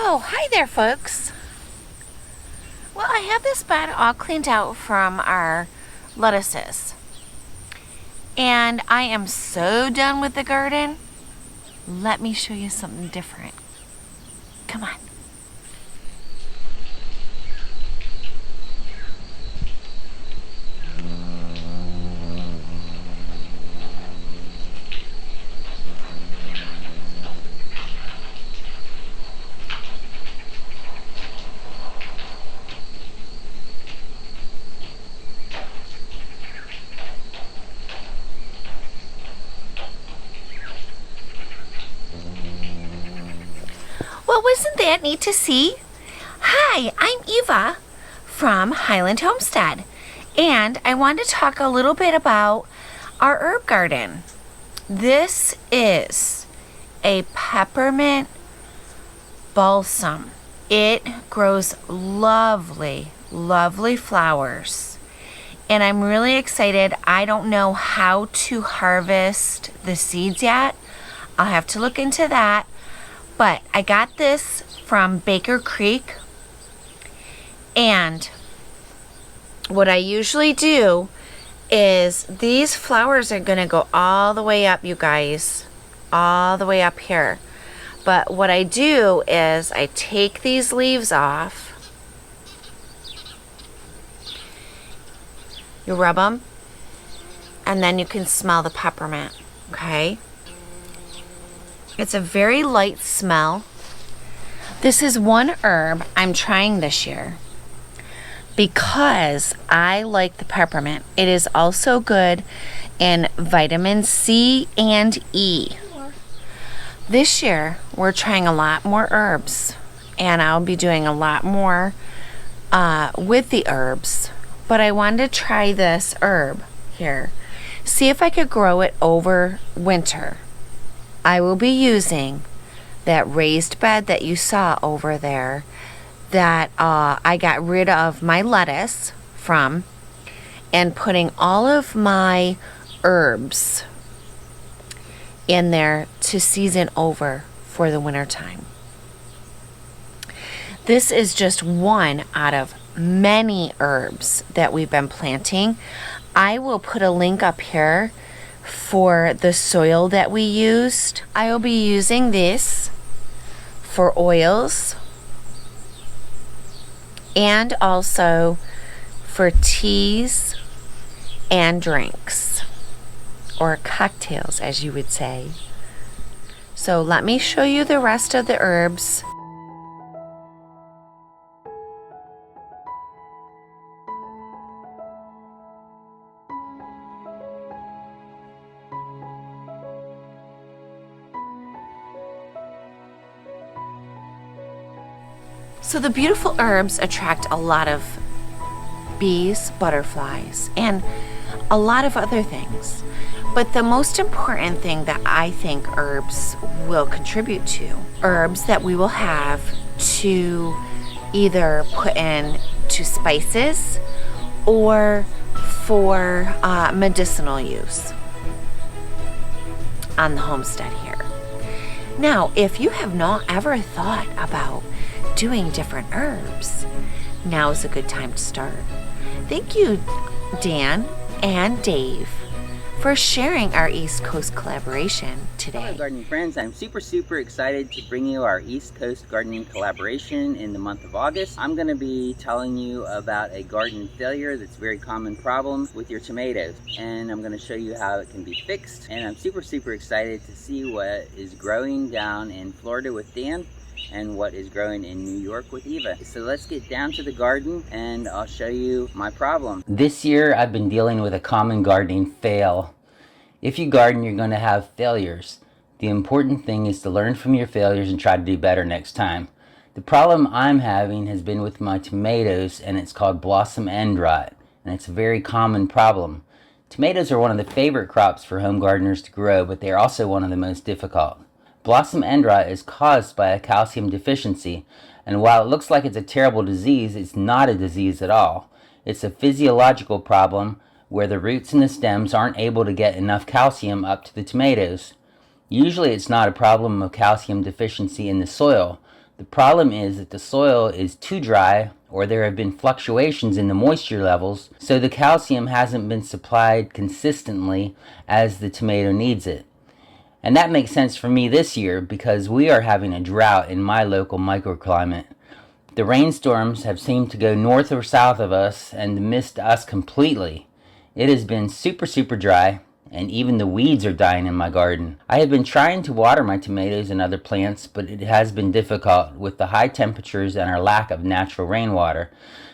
Oh, hi there, folks. Well, I have this bed all cleaned out from our lettuces. And I am so done with the garden. Let me show you something different. Come on. Well, wasn't that neat to see? Hi, I'm Eva from Highland Homestead, and I want to talk a little bit about our herb garden. This is a peppermint balsam. It grows lovely, lovely flowers, and I'm really excited. I don't know how to harvest the seeds yet. I'll have to look into that. But I got this from Baker Creek, and what I usually do is these flowers are going to go all the way up, you guys, all the way up here. But what I do is I take these leaves off, you rub them, and then you can smell the peppermint, okay? It's a very light smell. This is one herb I'm trying this year because I like the peppermint. It is also good in vitamin C and E. This year, we're trying a lot more herbs, and I'll be doing a lot more with the herbs. But I wanted to try this herb here. See if I could grow it over winter. I will be using that raised bed that you saw over there that I got rid of my lettuce from, and putting all of my herbs in there to season over for the winter time. This is just one out of many herbs that we've been planting. I will put a link up here for the soil that we used. I will be using this for oils and also for teas and drinks, or cocktails as you would say. So let me show you the rest of the herbs. So the beautiful herbs attract a lot of bees, butterflies, and a lot of other things. But the most important thing that I think herbs will contribute to, herbs that we will have to either put in to spices or for medicinal use on the homestead here. Now, if you have not ever thought about doing different herbs, now is a good time to start. Thank you, Dan and Dave, for sharing our East Coast collaboration today. Hello gardening friends, I'm super excited to bring you our East Coast gardening collaboration in the month of August. I'm going to be telling you about a garden failure that's a very common problem with your tomatoes, and I'm going to show you how it can be fixed. And I'm super excited to see what is growing down in Florida with Dan and what is growing in New York with Eva. So let's get down to the garden and I'll show you my problem. This year I've been dealing with a common gardening fail. If you garden, you're going to have failures. The important thing is to learn from your failures and try to do better next time. The problem I'm having has been with my tomatoes, and it's called blossom end rot, and it's a very common problem. Tomatoes are one of the favorite crops for home gardeners to grow, but they are also one of the most difficult. Blossom end rot is caused by a calcium deficiency, and while it looks like it's a terrible disease, it's not a disease at all. It's a physiological problem where the roots and the stems aren't able to get enough calcium up to the tomatoes. Usually it's not a problem of calcium deficiency in the soil. The problem is that the soil is too dry, or there have been fluctuations in the moisture levels, so the calcium hasn't been supplied consistently as the tomato needs it. And that makes sense for me this year because we are having a drought in my local microclimate. The rainstorms have seemed to go north or south of us and missed us completely. It has been super dry, and even the weeds are dying in my garden. I have been trying to water my tomatoes and other plants, but it has been difficult with the high temperatures and our lack of natural rainwater,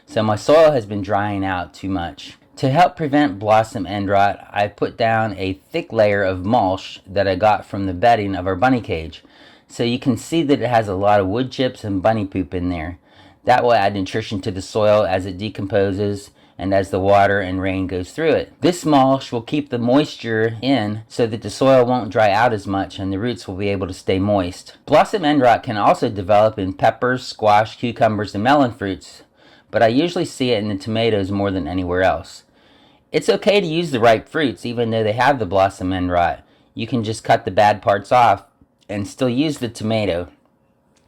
so my soil has been drying out too much. To help prevent blossom end rot, I put down a thick layer of mulch that I got from the bedding of our bunny cage. So you can see that it has a lot of wood chips and bunny poop in there. That will add nutrition to the soil as it decomposes and as the water and rain goes through it. This mulch will keep the moisture in so that the soil won't dry out as much and the roots will be able to stay moist. Blossom end rot can also develop in peppers, squash, cucumbers, and melon fruits, but I usually see it in the tomatoes more than anywhere else. It's okay to use the ripe fruits even though they have the blossom end rot. You can just cut the bad parts off and still use the tomato.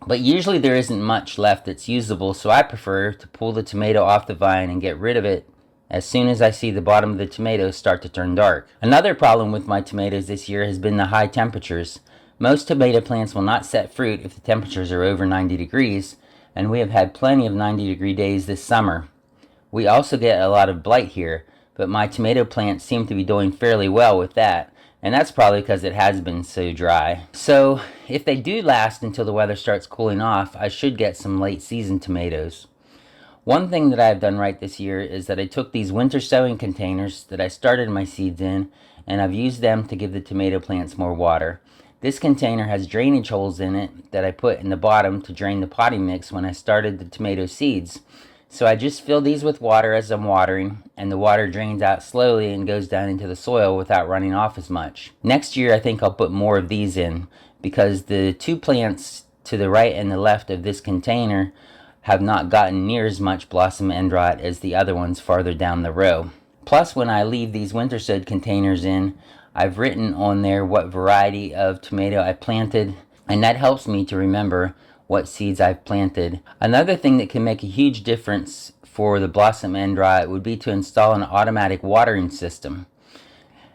But usually there isn't much left that's usable, so I prefer to pull the tomato off the vine and get rid of it as soon as I see the bottom of the tomato start to turn dark. Another problem with my tomatoes this year has been the high temperatures. Most tomato plants will not set fruit if the temperatures are over 90 degrees, and we have had plenty of 90-degree days this summer. We also get a lot of blight here, but my tomato plants seem to be doing fairly well with that, and that's probably because it has been so dry. So if they do last until the weather starts cooling off, I should get some late season tomatoes. One thing that I have done right this year is that I took these winter sowing containers that I started my seeds in, and I've used them to give the tomato plants more water. This container has drainage holes in it that I put in the bottom to drain the potting mix when I started the tomato seeds. So I just fill these with water as I'm watering, and the water drains out slowly and goes down into the soil without running off as much. Next year I think I'll put more of these in, because the two plants to the right and the left of this container have not gotten near as much blossom end rot as the other ones farther down the row. Plus, when I leave these winter sowed containers in, I've written on there what variety of tomato I planted, and that helps me to remember what seeds I've planted. Another thing that can make a huge difference for the blossom end rot would be to install an automatic watering system.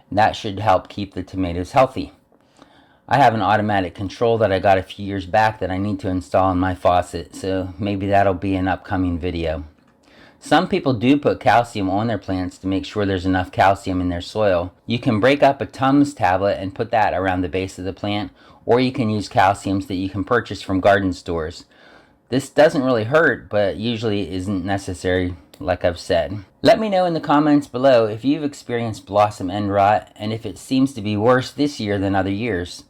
That should help keep the tomatoes healthy. I have an automatic control that I got a few years back that I need to install in my faucet, so maybe that'll be an upcoming video. Some people do put calcium on their plants to make sure there's enough calcium in their soil. You can break up a Tums tablet and put that around the base of the plant, or you can use calciums that you can purchase from garden stores. This doesn't really hurt, but usually isn't necessary, like I've said. Let me know in the comments below if you've experienced blossom end rot and if it seems to be worse this year than other years.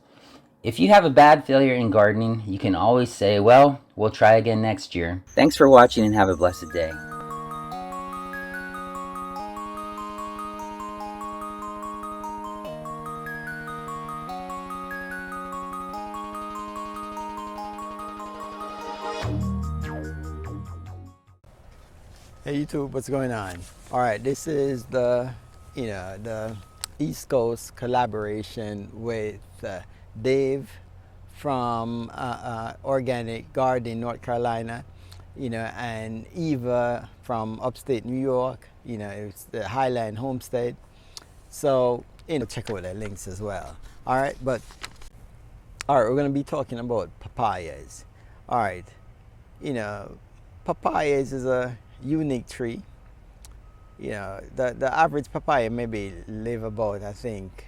If you have a bad failure in gardening, you can always say, well, we'll try again next year. Thanks for watching and have a blessed day. Hey YouTube, what's going on? All right, this is the East Coast collaboration with Dave from Organic Garden, North Carolina, and Eva from upstate New York. It's the Highland Homestead. So, check out their links as well. All right, we're going to be talking about papayas. All right, papayas is a unique tree. The average papaya maybe live about, I think,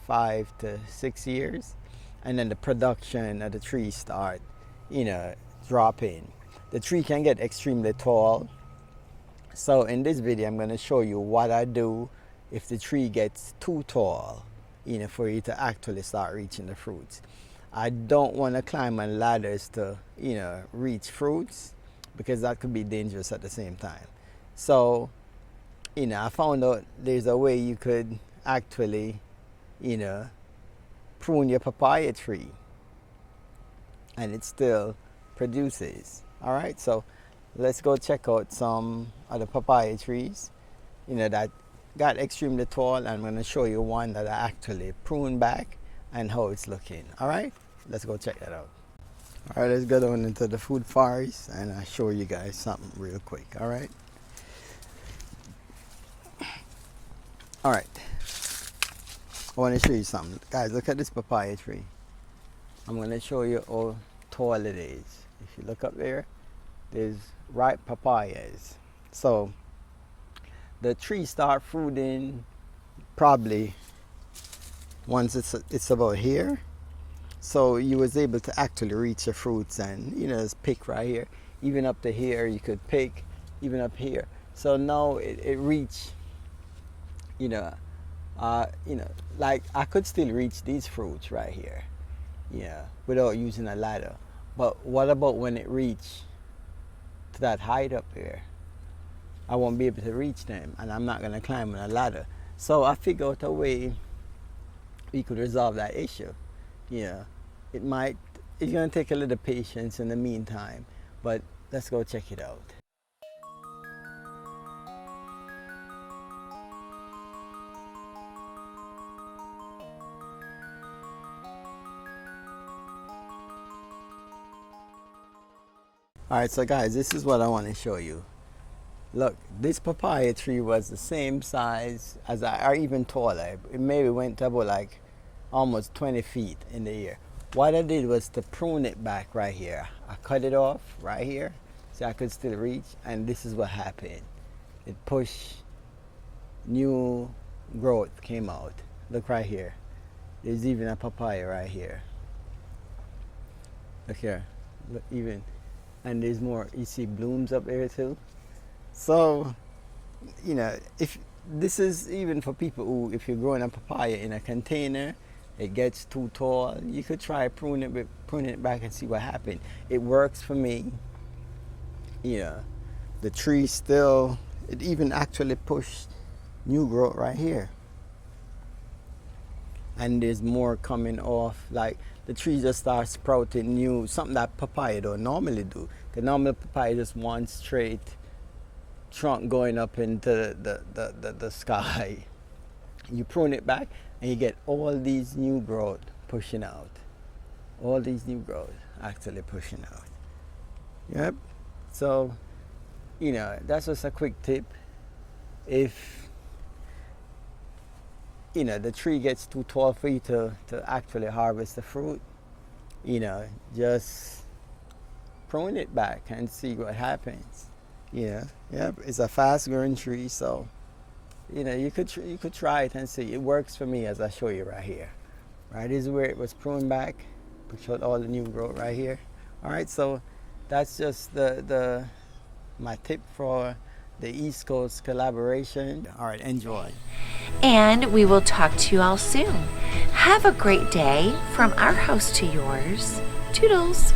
5 to 6 years, and then the production of the tree start dropping. The tree can get extremely tall. So in this video I'm going to show you what I do if the tree gets too tall, for you to actually start reaching the fruits. I don't want to climb on ladders to reach fruits, because that could be dangerous at the same time. So, I found out there's a way you could actually, prune your papaya tree and it still produces. All right, so let's go check out some of the papaya trees, that got extremely tall, and I'm gonna show you one that I actually pruned back and how it's looking. All right, let's go check that out. All right, let's go down into the food forest and I'll show you guys something real quick. All right. All right. I want to show you something. Guys, look at this papaya tree. I'm going to show you how tall it is. If you look up there, there's ripe papayas. So the tree start fruiting probably once it's about here. So you was able to actually reach the fruits and, you know, just pick right here. Even up to here you could pick, even up here. So now it reached, you know, like I could still reach these fruits right here, yeah, without using a ladder. But what about when it reach to that height up there? I won't be able to reach them, and I'm not gonna climb on a ladder. So I figured out a way we could resolve that issue. Yeah, it's gonna take a little patience in the meantime, but let's go check it out. All right, so guys, this is what I want to show you. Look, this papaya tree was the same size as or even taller. It maybe went about like almost 20 feet in the air. What I did was to prune it back right here. I cut it off right here so I could still reach, and this is what happened. It pushed, new growth came out. Look right here. There's even a papaya right here. Look here, look, even, and there's more. You see blooms up there too. So, you know, if this is even for people who, if you're growing a papaya in a container, it gets too tall, you could try pruning it back and see what happens. It works for me. You know, the tree still, it even actually pushed new growth right here. And there's more coming off. Like the tree just starts sprouting new, something that papaya don't normally do. Because normally papaya just one straight trunk going up into the sky. You prune it back and you get all these new growth pushing out. All these new growth actually pushing out. Yep. So, you know, that's just a quick tip. If, you know, the tree gets too tall for you to actually harvest the fruit, you know, just prune it back and see what happens. Yeah, yeah, it's a fast growing tree, so, you know, you could try it and see. It works for me, as I show you right here. Right, this is where it was pruned back, push out all the new growth right here. All right, so that's just my tip for the East Coast collaboration. All right, enjoy. And we will talk to you all soon. Have a great day from our house to yours. Toodles.